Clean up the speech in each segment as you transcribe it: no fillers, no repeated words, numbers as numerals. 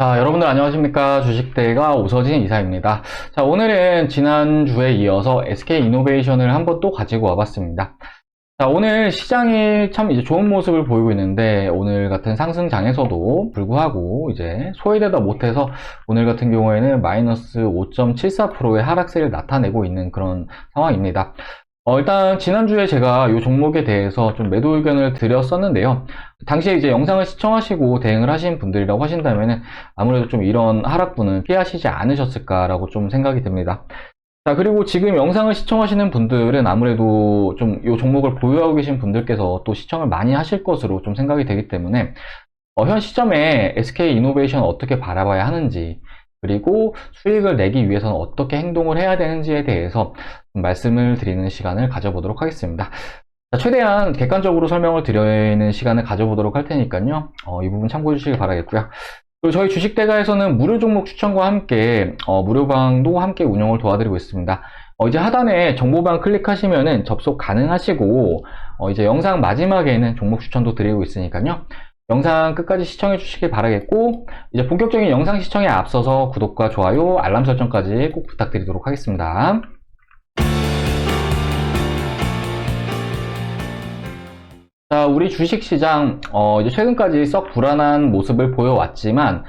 자, 여러분들 안녕하십니까? 주식대가 오서진 이사입니다. 자, 오늘은 지난주에 이어서 SK이노베이션을 한번 또 가지고 와봤습니다. 자, 오늘 시장이 참 이제 좋은 모습을 보이고 있는데, 오늘 같은 상승장에서도 불구하고 이제 소외되다 못해서 오늘 같은 경우에는 마이너스 5.74%의 하락세를 나타내고 있는 그런 상황입니다. 일단 지난주에 제가 이 종목에 대해서 좀 매도 의견을 드렸었는데요. 당시에 이제 영상을 시청하시고 대응을 하신 분들이라고 하신다면은 아무래도 좀 이런 하락분은 피하시지 않으셨을까라고 좀 생각이 듭니다. 자, 그리고 지금 영상을 시청하시는 분들은 아무래도 좀 이 종목을 보유하고 계신 분들께서 또 시청을 많이 하실 것으로 좀 생각이 되기 때문에 현 시점에 SK이노베이션 어떻게 바라봐야 하는지, 그리고 수익을 내기 위해서는 어떻게 행동을 해야 되는지에 대해서 말씀을 드리는 시간을 가져보도록 하겠습니다. 자, 최대한 객관적으로 설명을 드리는 시간을 가져보도록 할 테니까요. 이 부분 참고해 주시기 바라겠고요. 그리고 저희 주식대가에서는 무료 종목 추천과 함께 무료방도 함께 운영을 도와드리고 있습니다. 이제 하단에 정보방 클릭하시면은 접속 가능하시고 이제 영상 마지막에는 종목 추천도 드리고 있으니까요. 영상 끝까지 시청해 주시길 바라겠고, 이제 본격적인 영상 시청에 앞서서 구독과 좋아요, 알람 설정까지 꼭 부탁드리도록 하겠습니다. 자, 우리 주식시장 이제 최근까지 썩 불안한 모습을 보여왔지만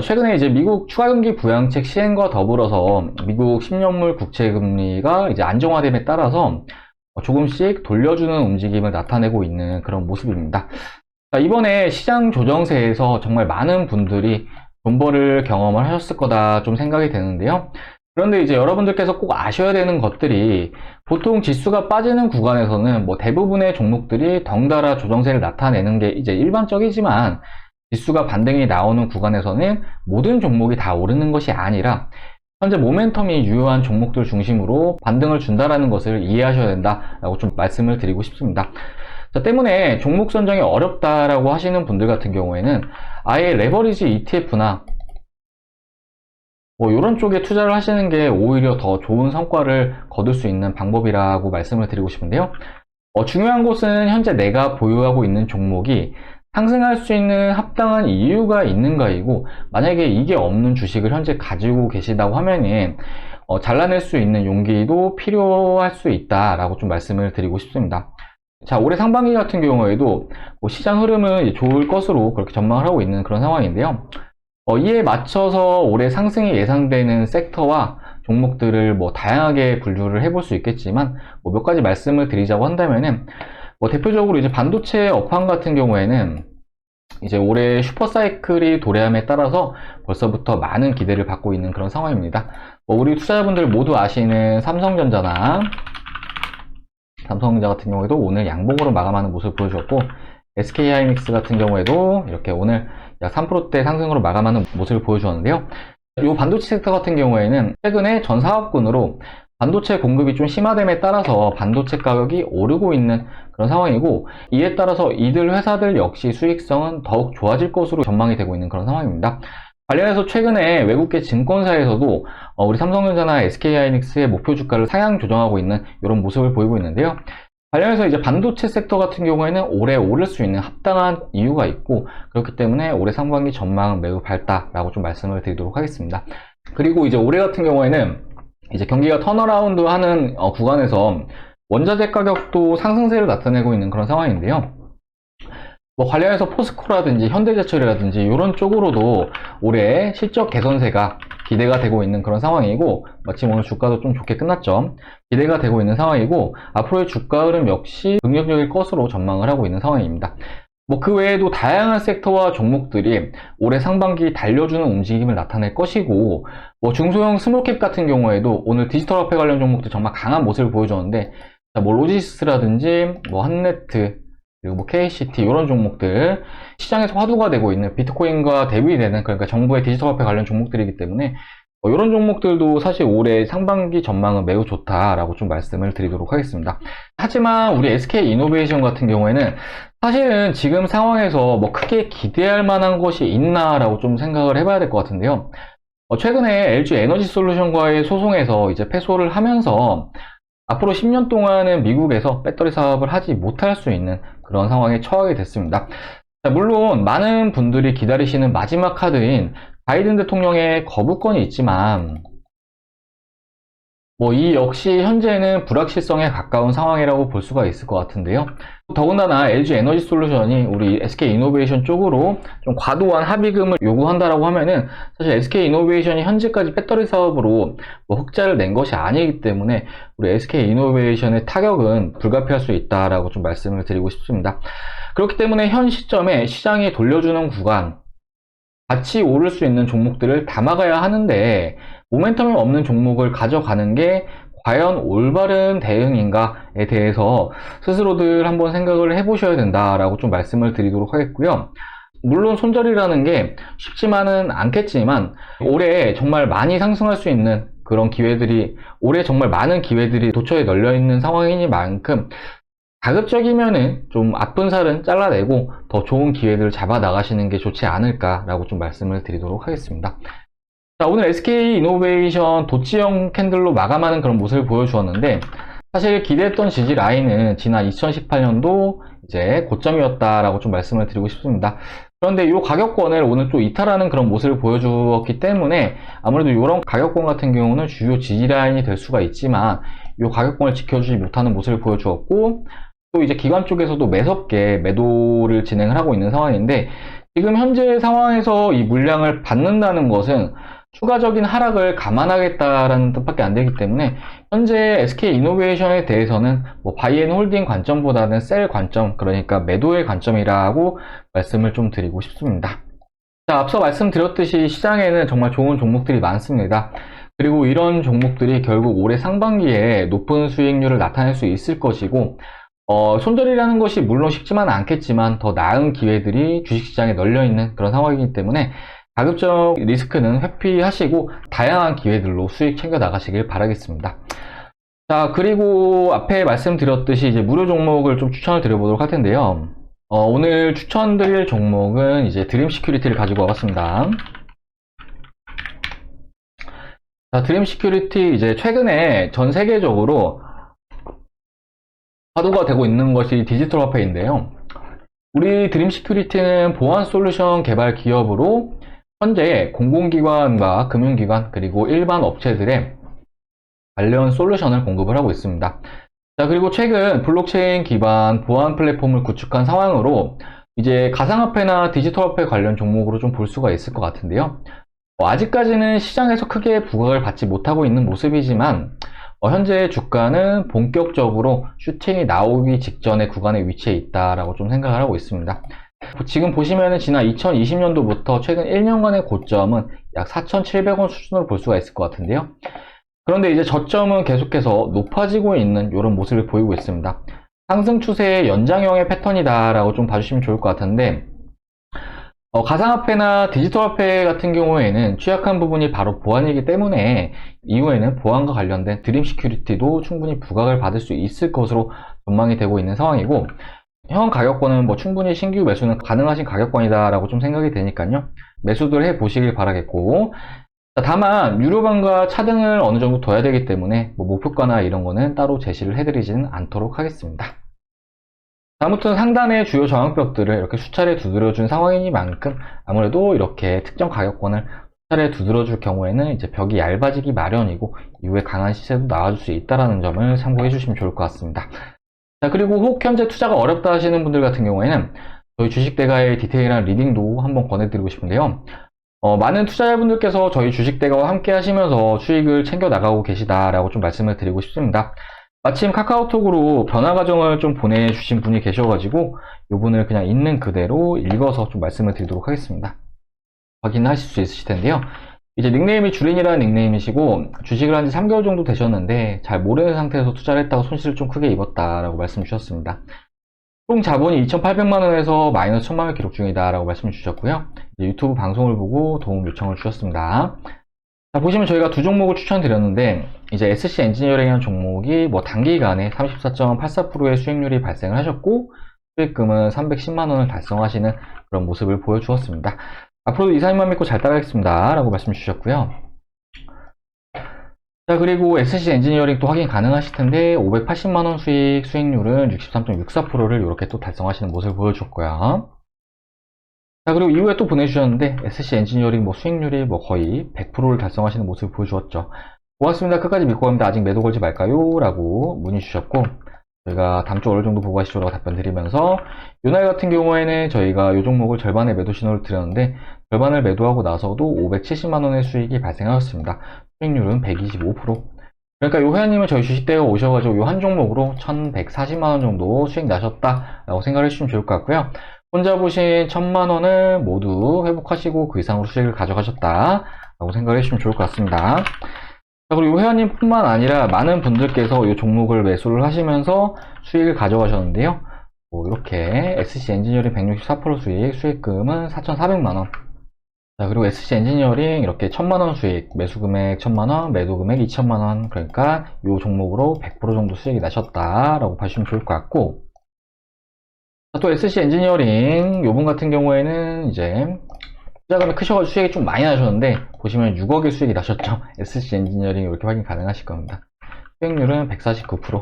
최근에 이제 미국 추가경기 부양책 시행과 더불어서 미국 10년물 국채금리가 이제 안정화됨에 따라서 조금씩 돌려주는 움직임을 나타내고 있는 그런 모습입니다. 자, 이번에 시장 조정세에서 정말 많은 분들이 돈벌을 경험을 하셨을 거다 좀 생각이 되는데요. 그런데 이제 여러분들께서 꼭 아셔야 되는 것들이, 보통 지수가 빠지는 구간에서는 대부분의 종목들이 덩달아 조정세를 나타내는 게 이제 일반적이지만, 지수가 반등이 나오는 구간에서는 모든 종목이 다 오르는 것이 아니라 현재 모멘텀이 유효한 종목들 중심으로 반등을 준다라는 것을 이해하셔야 된다라고 좀 말씀을 드리고 싶습니다. 자, 때문에 종목 선정이 어렵다라고 하시는 분들 같은 경우에는 아예 레버리지 ETF나 이런 쪽에 투자를 하시는 게 오히려 더 좋은 성과를 거둘 수 있는 방법이라고 말씀을 드리고 싶은데요. 중요한 것은 현재 내가 보유하고 있는 종목이 상승할 수 있는 합당한 이유가 있는가이고, 만약에 이게 없는 주식을 현재 가지고 계시다고 하면은 잘라낼 수 있는 용기도 필요할 수 있다라고 좀 말씀을 드리고 싶습니다. 자, 올해 상반기 같은 경우에도 시장 흐름은 좋을 것으로 그렇게 전망을 하고 있는 그런 상황인데요. 이에 맞춰서 올해 상승이 예상되는 섹터와 종목들을 다양하게 분류를 해볼 수 있겠지만, 몇 가지 말씀을 드리자고 한다면은, 대표적으로 이제 반도체 업황 같은 경우에는 이제 올해 슈퍼사이클이 도래함에 따라서 벌써부터 많은 기대를 받고 있는 그런 상황입니다. 우리 투자자분들 모두 아시는 삼성전자 같은 경우에도 오늘 양봉으로 마감하는 모습을 보여주었고, SK하이닉스 같은 경우에도 이렇게 오늘 약 3%대 상승으로 마감하는 모습을 보여주었는데요. 이 반도체 섹터 같은 경우에는 최근에 전 사업군으로 반도체 공급이 좀 심화됨에 따라서 반도체 가격이 오르고 있는 그런 상황이고, 이에 따라서 이들 회사들 역시 수익성은 더욱 좋아질 것으로 전망이 되고 있는 그런 상황입니다. 관련해서 최근에 외국계 증권사에서도 우리 삼성전자나 SK하이닉스의 목표 주가를 상향 조정하고 있는 이런 모습을 보이고 있는데요. 관련해서 이제 반도체 섹터 같은 경우에는 올해 오를 수 있는 합당한 이유가 있고, 그렇기 때문에 올해 상반기 전망은 매우 밝다라고 좀 말씀을 드리도록 하겠습니다. 그리고 이제 올해 같은 경우에는 이제 경기가 턴어라운드 하는 구간에서 원자재 가격도 상승세를 나타내고 있는 그런 상황인데요. 관련해서 포스코라든지 현대제철이라든지 이런 쪽으로도 올해 실적 개선세가 기대가 되고 있는 그런 상황이고, 마침 오늘 주가도 좀 좋게 끝났죠. 기대가 되고 있는 상황이고, 앞으로의 주가 흐름 역시 긍정적일 것으로 전망을 하고 있는 상황입니다. 그 외에도 다양한 섹터와 종목들이 올해 상반기 달려주는 움직임을 나타낼 것이고, 중소형 스몰캡 같은 경우에도 오늘 디지털 화폐 관련 종목들 정말 강한 모습을 보여줬는데, 로지스라든지 한네트, 그리고 KCT 이런 종목들, 시장에서 화두가 되고 있는 비트코인과 대비되는, 그러니까 정부의 디지털 화폐 관련 종목들이기 때문에 이런 종목들도 사실 올해 상반기 전망은 매우 좋다라고 좀 말씀을 드리도록 하겠습니다. 하지만 우리 SK이노베이션 같은 경우에는 사실은 지금 상황에서 크게 기대할 만한 것이 있나라고 좀 생각을 해봐야 될 것 같은데요. 최근에 LG 에너지솔루션과의 소송에서 이제 패소를 하면서 앞으로 10년 동안은 미국에서 배터리 사업을 하지 못할 수 있는 그런 상황에 처하게 됐습니다. 물론 많은 분들이 기다리시는 마지막 카드인 바이든 대통령의 거부권이 있지만 이 역시 현재는 불확실성에 가까운 상황이라고 볼 수가 있을 것 같은데요. 더군다나 LG 에너지 솔루션이 우리 SK 이노베이션 쪽으로 좀 과도한 합의금을 요구한다라고 하면은 사실 SK 이노베이션이 현재까지 배터리 사업으로 흑자를 낸 것이 아니기 때문에 우리 SK 이노베이션의 타격은 불가피할 수 있다라고 좀 말씀을 드리고 싶습니다. 그렇기 때문에 현 시점에 시장이 돌려주는 구간, 같이 오를 수 있는 종목들을 담아가야 하는데 모멘텀이 없는 종목을 가져가는 게 과연 올바른 대응인가에 대해서 스스로들 한번 생각을 해보셔야 된다라고 좀 말씀을 드리도록 하겠고요. 물론 손절이라는 게 쉽지만은 않겠지만 올해 정말 많이 상승할 수 있는 그런 기회들이, 올해 정말 많은 기회들이 도처에 널려 있는 상황이니만큼 가급적이면은 좀 아픈 살은 잘라내고 더 좋은 기회들을 잡아 나가시는 게 좋지 않을까라고 좀 말씀을 드리도록 하겠습니다. 자, 오늘 SK 이노베이션 도치형 캔들로 마감하는 그런 모습을 보여주었는데, 사실 기대했던 지지 라인은 지난 2018년도 이제 고점이었다라고 좀 말씀을 드리고 싶습니다. 그런데 이 가격권을 오늘 또 이탈하는 그런 모습을 보여주었기 때문에 아무래도 이런 가격권 같은 경우는 주요 지지 라인이 될 수가 있지만 이 가격권을 지켜주지 못하는 모습을 보여주었고, 또 이제 기관 쪽에서도 매섭게 매도를 진행을 하고 있는 상황인데, 지금 현재 상황에서 이 물량을 받는다는 것은 추가적인 하락을 감안하겠다라는 뜻밖에 안 되기 때문에 현재 SK 이노베이션에 대해서는 바이앤홀딩 관점보다는 셀 관점, 그러니까 매도의 관점이라고 말씀을 좀 드리고 싶습니다. 자, 앞서 말씀드렸듯이 시장에는 정말 좋은 종목들이 많습니다. 그리고 이런 종목들이 결국 올해 상반기에 높은 수익률을 나타낼 수 있을 것이고, 손절이라는 것이 물론 쉽지만 않겠지만 더 나은 기회들이 주식시장에 널려있는 그런 상황이기 때문에 가급적 리스크는 회피하시고 다양한 기회들로 수익 챙겨 나가시길 바라겠습니다. 자, 그리고 앞에 말씀드렸듯이 이제 무료 종목을 좀 추천을 드려보도록 할 텐데요. 오늘 추천드릴 종목은 이제 드림 시큐리티를 가지고 와봤습니다. 자, 드림 시큐리티 이제 최근에 전 세계적으로 화두가 되고 있는 것이 디지털 화폐인데요. 우리 드림 시큐리티는 보안 솔루션 개발 기업으로 현재 공공기관과 금융기관 그리고 일반 업체들의 관련 솔루션을 공급을 하고 있습니다. 자, 그리고 최근 블록체인 기반 보안 플랫폼을 구축한 상황으로 이제 가상화폐나 디지털화폐 관련 종목으로 좀 볼 수가 있을 것 같은데요. 아직까지는 시장에서 크게 부각을 받지 못하고 있는 모습이지만 현재 주가는 본격적으로 슈팅이 나오기 직전의 구간에 위치해 있다라고 좀 생각을 하고 있습니다. 지금 보시면은 지난 2020년도부터 최근 1년간의 고점은 약 4,700원 수준으로 볼 수가 있을 것 같은데요. 그런데 이제 저점은 계속해서 높아지고 있는 이런 모습을 보이고 있습니다. 상승 추세의 연장형의 패턴이다라고 좀 봐주시면 좋을 것 같은데, 가상화폐나 디지털화폐 같은 경우에는 취약한 부분이 바로 보안이기 때문에 이후에는 보안과 관련된 드림 시큐리티도 충분히 부각을 받을 수 있을 것으로 전망이 되고 있는 상황이고, 현 가격권은 충분히 신규 매수는 가능하신 가격권이다라고 좀 생각이 되니까요. 매수들 해보시길 바라겠고, 다만 유료방과 차등을 어느 정도 둬야 되기 때문에 목표가나 이런 거는 따로 제시를 해드리지는 않도록 하겠습니다. 아무튼 상단의 주요 저항벽들을 이렇게 수차례 두드려준 상황이니만큼 아무래도 이렇게 특정 가격권을 수차례 두드려줄 경우에는 이제 벽이 얇아지기 마련이고 이후에 강한 시세도 나와줄 수 있다는 점을 참고해 주시면 좋을 것 같습니다. 자, 그리고 혹 현재 투자가 어렵다 하시는 분들 같은 경우에는 저희 주식대가의 디테일한 리딩도 한번 권해드리고 싶은데요. 많은 투자자분들께서 저희 주식대가와 함께 하시면서 수익을 챙겨 나가고 계시다라고 좀 말씀을 드리고 싶습니다. 마침 카카오톡으로 변화 과정을 좀 보내주신 분이 계셔가지고 이 부분을 그냥 있는 그대로 읽어서 좀 말씀을 드리도록 하겠습니다. 확인하실 수 있으실 텐데요. 이제 닉네임이 주린이라는 닉네임이시고 주식을 한 지 3개월 정도 되셨는데 잘 모르는 상태에서 투자를 했다가 손실을 좀 크게 입었다라고 말씀 주셨습니다. 총 자본이 2,800만원에서 마이너스 1,000만원 기록 중이다 라고 말씀 주셨고요. 유튜브 방송을 보고 도움 요청을 주셨습니다. 자, 보시면 저희가 두 종목을 추천드렸는데 이제 SC 엔지니어링이라는 종목이 단기간에 34.84%의 수익률이 발생을 하셨고 수익금은 310만원을 달성하시는 그런 모습을 보여주었습니다. 앞으로도 이사님만 믿고 잘 따라가겠습니다 라고 말씀 주셨고요. 자, 그리고 SC 엔지니어링 또 확인 가능하실 텐데 580만원 수익률은 63.64%를 이렇게 또 달성하시는 모습을 보여줬고요. 자, 그리고 이후에 또 보내주셨는데, SC 엔지니어링 뭐 수익률이 뭐 거의 100%를 달성하시는 모습을 보여주었죠. 고맙습니다. 끝까지 믿고 갑니다. 아직 매도 걸지 말까요? 라고 문의 주셨고, 저희가 다음 주 어느 정도 보고 가시죠? 라고 답변 드리면서, 요날 같은 경우에는 저희가 요 종목을 절반의 매도 신호를 드렸는데, 절반을 매도하고 나서도 570만원의 수익이 발생하였습니다. 수익률은 125%. 그러니까 요 회원님은 저희 주식대에 오셔가지고 요 한 종목으로 1140만원 정도 수익 나셨다라고 생각을 해주시면 좋을 것 같고요. 혼자 보신 1000만원을 모두 회복하시고 그 이상으로 수익을 가져가셨다라고 생각을 해주시면 좋을 것 같습니다. 자, 그리고 회원님 뿐만 아니라 많은 분들께서 이 종목을 매수를 하시면서 수익을 가져가셨는데요. 이렇게 SC 엔지니어링 164% 수익, 수익금은 4,400만원. 자, 그리고 SC 엔지니어링 이렇게 1000만원 수익, 매수 금액 1000만원, 매도 금액 2000만원. 그러니까 이 종목으로 100% 정도 수익이 나셨다라고 보시면 좋을 것 같고, 또 SC 엔지니어링 요번 같은 경우에는 이제 투자금이 크셔가지고 수익이 좀 많이 나셨는데 보시면 6억의 수익이 나셨죠. SC 엔지니어링 이렇게 확인 가능하실 겁니다. 수익률은 149%.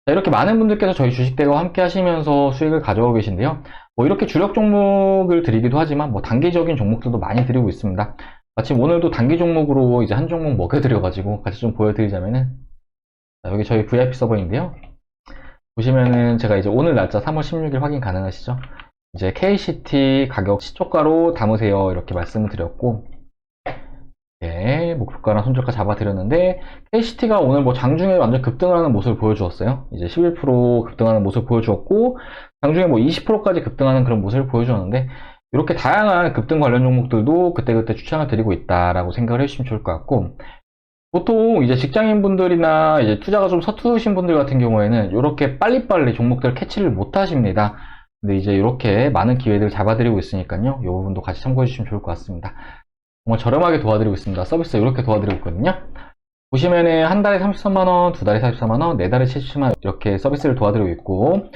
자, 이렇게 많은 분들께서 저희 주식대와 함께 하시면서 수익을 가져가고 계신데요. 뭐 이렇게 주력 종목을 드리기도 하지만 뭐 단기적인 종목들도 많이 드리고 있습니다. 마침 오늘도 단기 종목으로 이제 한 종목 먹여드려가지고 같이 좀 보여드리자면은, 자, 여기 저희 VIP 서버인데요. 보시면은 제가 이제 오늘 날짜 3월 16일 확인 가능하시죠? 이제 KCT 가격 시초가로 담으세요 이렇게 말씀을 드렸고, 네, 목표가랑 손절가 잡아드렸는데 KCT가 오늘 뭐 장중에 완전 급등을 하는 모습을 보여주었어요. 이제 11% 급등하는 모습을 보여주었고, 장중에 뭐 20%까지 급등하는 그런 모습을 보여주었는데, 이렇게 다양한 급등 관련 종목들도 그때그때 추천을 드리고 있다라고 생각을 해주시면 좋을 것 같고, 보통 이제 직장인분들이나 이제 투자가 좀 서투르신 분들 같은 경우에는 이렇게 빨리빨리 종목들 캐치를 못 하십니다. 근데 이제 이렇게 많은 기회들 잡아드리고 있으니까요. 이 부분도 같이 참고해 주시면 좋을 것 같습니다. 정말 저렴하게 도와드리고 있습니다. 서비스 이렇게 도와드리고 있거든요. 보시면은 한 달에 33만원, 두 달에 44만원, 네 달에 77만원 이렇게 서비스를 도와드리고 있고,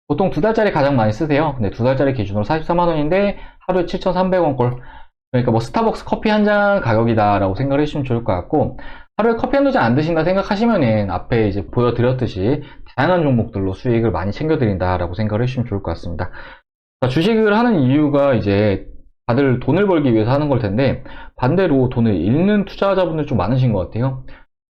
보통 두 달짜리 가장 많이 쓰세요. 근데 두 달짜리 기준으로 44만원인데 하루에 7,300원꼴. 그러니까 뭐 스타벅스 커피 한 잔 가격이다라고 생각을 해주시면 좋을 것 같고, 하루에 커피 한두 잔 안 드신다 생각하시면은 앞에 이제 보여드렸듯이 다양한 종목들로 수익을 많이 챙겨드린다라고 생각을 해주시면 좋을 것 같습니다. 주식을 하는 이유가 이제 다들 돈을 벌기 위해서 하는 걸 텐데, 반대로 돈을 잃는 투자자분들 좀 많으신 것 같아요.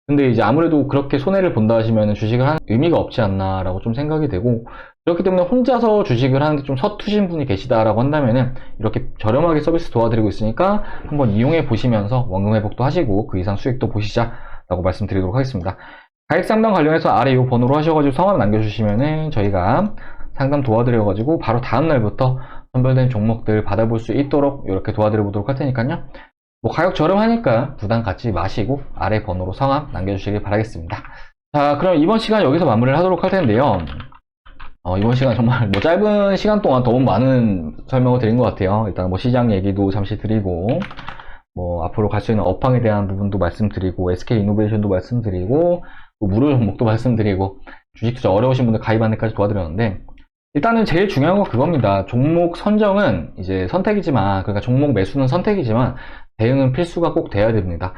근데 이제 아무래도 그렇게 손해를 본다 하시면 주식을 하는 의미가 없지 않나라고 좀 생각이 되고, 그렇기 때문에 혼자서 주식을 하는데 좀 서투신 분이 계시다라고 한다면은 이렇게 저렴하게 서비스 도와드리고 있으니까 한번 이용해 보시면서 원금 회복도 하시고 그 이상 수익도 보시자라고 말씀드리도록 하겠습니다. 가액 상담 관련해서 아래 이 번호로 하셔가지고 성함 남겨주시면은 저희가 상담 도와드려가지고 바로 다음 날부터 선별된 종목들 받아볼 수 있도록 이렇게 도와드려 보도록 할 테니까요. 뭐 가격 저렴하니까 부담 갖지 마시고 아래 번호로 성함 남겨주시길 바라겠습니다. 자, 그럼 이번 시간 여기서 마무리를 하도록 할 텐데요. 이번 시간 정말 뭐 짧은 시간 동안 너무 많은 설명을 드린 것 같아요. 일단 뭐 시장 얘기도 잠시 드리고, 뭐 앞으로 갈 수 있는 업황에 대한 부분도 말씀드리고, SK 이노베이션도 말씀드리고, 또 무료 종목도 말씀드리고, 주식 투자 어려우신 분들 가입하는 데까지 도와드렸는데, 일단은 제일 중요한 건 그겁니다. 종목 선정은 이제 선택이지만, 그러니까 종목 매수는 선택이지만 대응은 필수가 꼭 돼야 됩니다.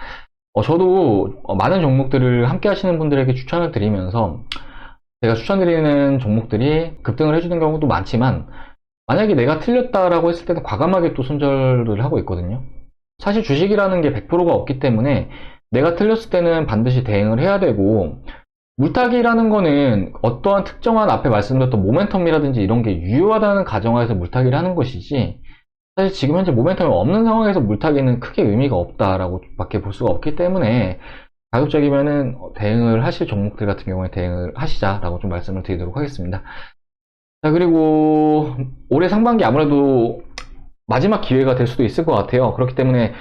저도 많은 종목들을 함께 하시는 분들에게 추천을 드리면서 제가 추천드리는 종목들이 급등을 해주는 경우도 많지만, 만약에 내가 틀렸다라고 했을 때는 과감하게 또 손절을 하고 있거든요. 사실 주식이라는 게 100%가 없기 때문에 내가 틀렸을 때는 반드시 대응을 해야 되고, 물타기라는 거는 어떠한 특정한 앞에 말씀드렸던 모멘텀이라든지 이런 게 유효하다는 가정하에서 물타기를 하는 것이지, 사실 지금 현재 모멘텀이 없는 상황에서 물타기는 크게 의미가 없다라고 밖에 볼 수가 없기 때문에 가급적이면은 대응을 하실 종목들 같은 경우에 대응을 하시자라고 좀 말씀을 드리도록 하겠습니다. 자, 그리고 올해 상반기 아무래도 마지막 기회가 될 수도 있을 것 같아요. 그렇기 때문에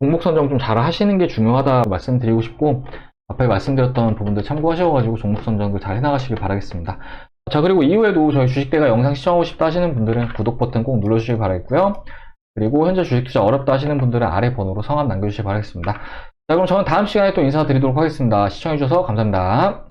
종목 선정 좀 잘 하시는 게 중요하다 말씀드리고 싶고, 앞에 말씀드렸던 부분들 참고하셔가지고 종목 선정도 잘 해나가시길 바라겠습니다. 자, 그리고 이후에도 저희 주식대가 영상 시청하고 싶다 하시는 분들은 구독 버튼 꼭 눌러주시길 바라겠고요. 그리고 현재 주식 투자 어렵다 하시는 분들은 아래 번호로 성함 남겨주시길 바라겠습니다. 자, 그럼 저는 다음 시간에 또 인사드리도록 하겠습니다. 시청해주셔서 감사합니다.